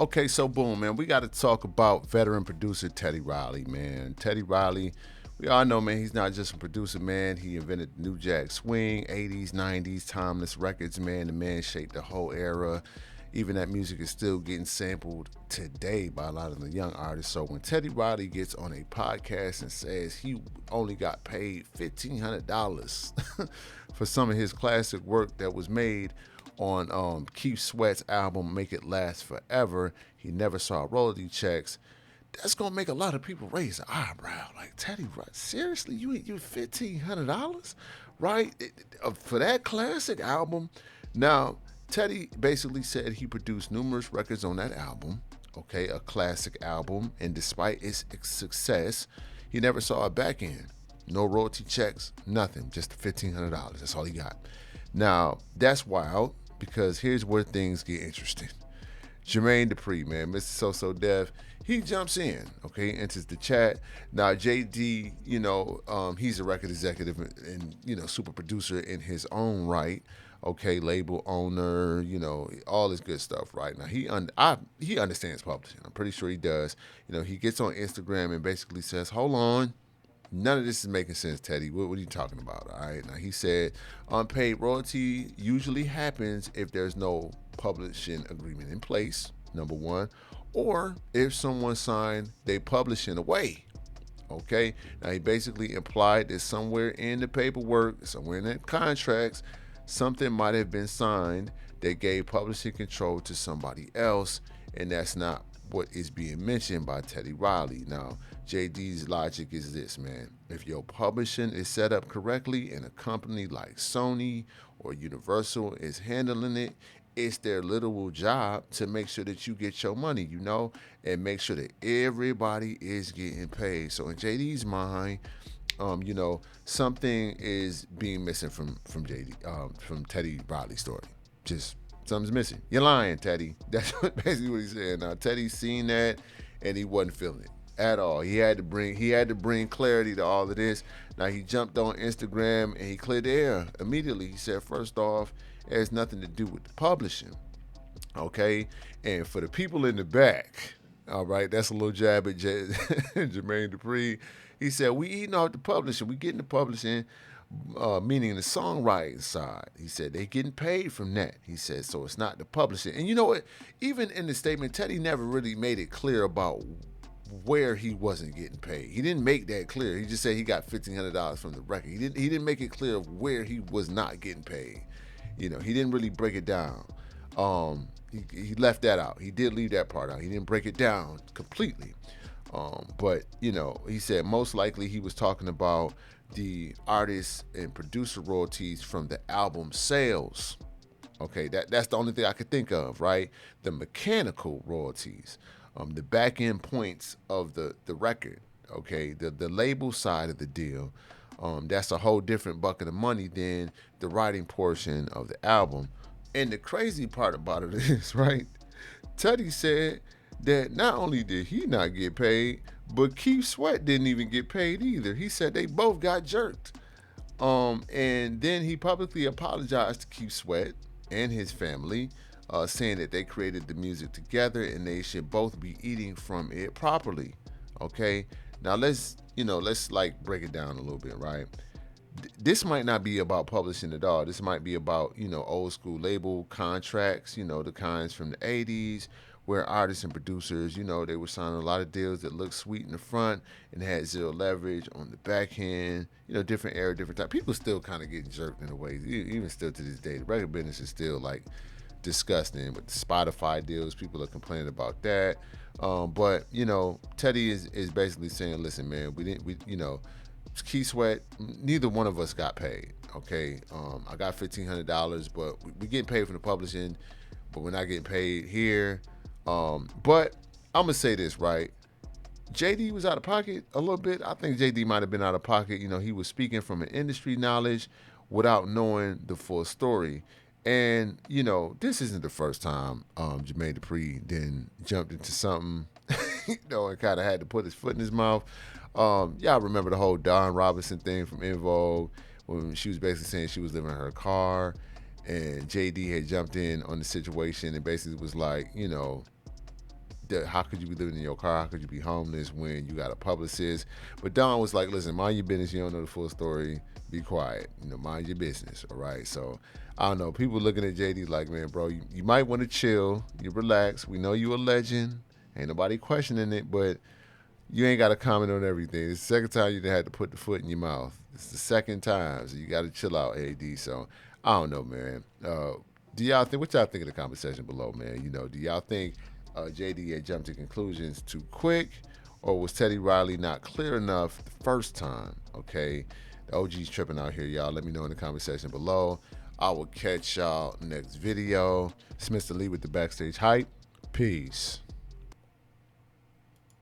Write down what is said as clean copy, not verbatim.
Okay, so boom, man, we got to talk about veteran producer Teddy Riley, man. Teddy Riley, we all know, man, he's not just a producer, man. He invented the New Jack Swing, 80s, 90s, timeless records, man. The man shaped the whole era. Even that music is still getting sampled today by a lot of the young artists. So when Teddy Riley gets on a podcast and says he only got paid $1,500 for some of his classic work that was made on Keith Sweat's album Make It Last Forever, he never saw royalty checks. That's gonna make a lot of people raise an eyebrow. Like, Teddy, right? Seriously, you $1,500, right? For that classic album. Now, Teddy basically said he produced numerous records on that album. Okay, a classic album, and despite its success, he never saw a back end. No royalty checks, nothing. Just $1,500. That's all he got. Now, that's wild, because here's where things get interesting. Jermaine Dupri, man, Mr. So Def, he jumps in, okay, enters the chat. Now, JD, he's a record executive and, super producer in his own right, okay, label owner, all this good stuff, right? Now, he understands publishing. I'm pretty sure he does. He gets on Instagram and basically says, hold on, none of this is making sense, Teddy. What are you talking about? All right. Now, he said unpaid royalty usually happens if there's no publishing agreement in place, number one, or if someone signed their publishing away. Okay. Now, he basically implied that somewhere in the paperwork, somewhere in the contracts, something might have been signed that gave publishing control to somebody else, and that's not what is being mentioned by Teddy Riley. Now, JD's logic is this, man. If your publishing is set up correctly and a company like Sony or Universal is handling it, it's their literal job to make sure that you get your money, and make sure that everybody is getting paid. So in JD's mind, something is being missing from from Teddy Riley's story. Just something's missing. You're lying, Teddy. That's basically what he said. Now, Teddy's seen that, and he wasn't feeling it at all. He had to bring clarity to all of this. Now, he jumped on Instagram and he cleared the air immediately. He said, first off, it has nothing to do with the publishing, okay? And for the people in the back, all right, that's a little jab at Jermaine Dupri. He said, we eating off the publishing. We getting the publishing, meaning the songwriting side. He said they getting paid from that. He said, so it's not the publishing. And you know what? Even in the statement, Teddy never really made it clear about where he wasn't getting paid. He didn't make that clear. He just said he got $1,500 from the record. He didn't make it clear of where he was not getting paid. He didn't really break it down. He left that out. He did leave that part out. He didn't break it down completely. But he said most likely he was talking about the artist and producer royalties from the album sales. Okay, that's the only thing I could think of, right? The mechanical royalties, the back end points of the record. Okay, the label side of the deal. That's a whole different bucket of money than the writing portion of the album. And the crazy part about it is, right, Teddy said that not only did he not get paid, but Keith Sweat didn't even get paid either. He said they both got jerked. And then he publicly apologized to Keith Sweat and his family, saying that they created the music together and they should both be eating from it properly. Okay, now let's like break it down a little bit, right? This might not be about publishing at all. This might be about, old school label contracts, the kinds from the 80s where artists and producers, they were signing a lot of deals that looked sweet in the front and had zero leverage on the back end, different era, different time. People still kind of getting jerked in a way, even still to this day. The record business is still like disgusting with the Spotify deals. People are complaining about that. But, Teddy is basically saying, listen, man, Keith Sweat, neither one of us got paid, okay? I got $1,500, but we getting paid from the publishing, but we're not getting paid here. But I'm going to say this, right? JD was out of pocket a little bit. I think JD might have been out of pocket. He was speaking from an industry knowledge without knowing the full story. And, this isn't the first time Jermaine Dupri then jumped into something, and kind of had to put his foot in his mouth. Y'all remember the whole Dawn Robinson thing from En Vogue when she was basically saying she was living in her car and JD had jumped in on the situation and basically was like, how could you be living in your car? How could you be homeless when you got a publicist? But Don was like, listen, mind your business. You don't know the full story. Be quiet. Mind your business. All right. So I don't know. People looking at JD like, man, bro, you might want to chill. You relax. We know you a legend. Ain't nobody questioning it, but you ain't got to comment on everything. It's the second time you done had to put the foot in your mouth. It's the second time, so you got to chill out, AD. So I don't know, man. Do y'all think? What y'all think of the conversation below, man? Do y'all think JD had jumped to conclusions too quick, or was Teddy Riley not clear enough the first time? Okay, the OG's tripping out here, y'all. Let me know in the comment section below. I will catch y'all next video. It's Mr. Lee with the Backstage Hype. Peace.